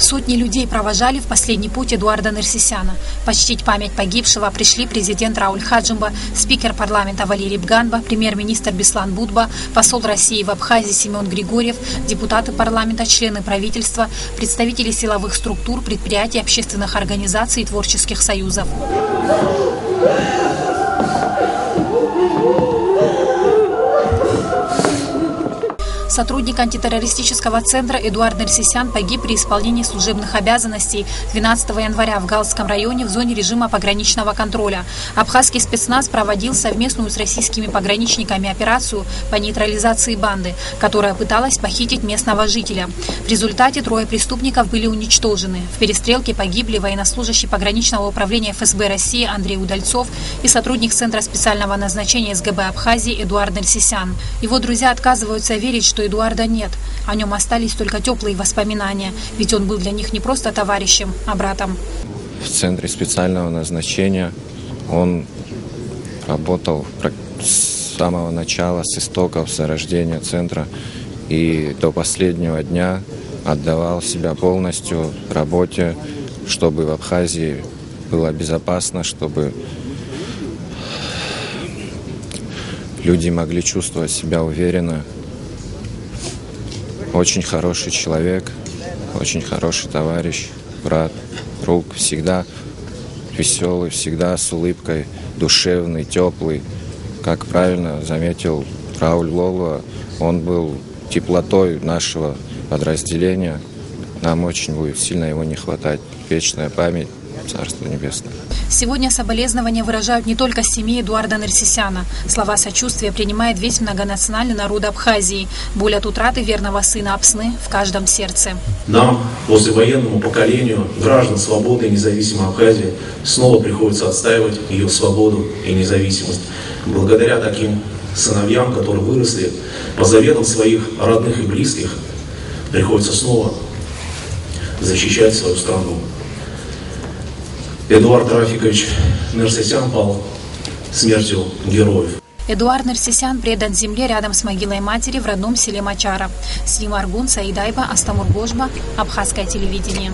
Сотни людей провожали в последний путь Эдуарда Нерсисяна. Почтить память погибшего пришли президент Рауль Хаджимба, спикер парламента Валерий Бганба, премьер-министр Беслан Будба, посол России в Абхазии Семен Григорьев, депутаты парламента, члены правительства, представители силовых структур, предприятий, общественных организаций и творческих союзов. Сотрудник антитеррористического центра Эдуард Нерсисян погиб при исполнении служебных обязанностей 12 января в Галском районе в зоне режима пограничного контроля. Абхазский спецназ проводил совместную с российскими пограничниками операцию по нейтрализации банды, которая пыталась похитить местного жителя. В результате 3 преступников были уничтожены. В перестрелке погибли военнослужащий пограничного управления ФСБ России Андрей Удальцов и сотрудник Центра специального назначения СГБ Абхазии Эдуард Нерсисян. Его друзья отказываются верить, что Эдуарда нет. О нем остались только теплые воспоминания, ведь он был для них не просто товарищем, а братом. В Центре специального назначения он работал с самого начала, с истоков, с рождения центра, и до последнего дня отдавал себя полностью работе, чтобы в Абхазии было безопасно, чтобы люди могли чувствовать себя уверенно. Очень хороший человек, очень хороший товарищ, брат, друг, всегда веселый, всегда с улыбкой, душевный, теплый. Как правильно заметил Рауль Лолуа, он был теплотой нашего подразделения. Нам очень будет сильно его не хватать. Вечная память, Царство Небесное. Сегодня соболезнования выражают не только семье Эдуарда Нерсисяна. Слова сочувствия принимает весь многонациональный народ Абхазии. Боль от утраты верного сына Апсны в каждом сердце. Нам, послевоенному поколению граждан свободной и независимой Абхазии, снова приходится отстаивать ее свободу и независимость. Благодаря таким сыновьям, которые выросли по заветам своих родных и близких, приходится снова защищать свою страну. Эдуард Рафикович Нерсисян пал смертью героев. Эдуард Нерсисян предан земле рядом с могилой матери в родном селе Мачара. Сима Аргун, Саидайба, Астамур Гожба, Абхазское телевидение.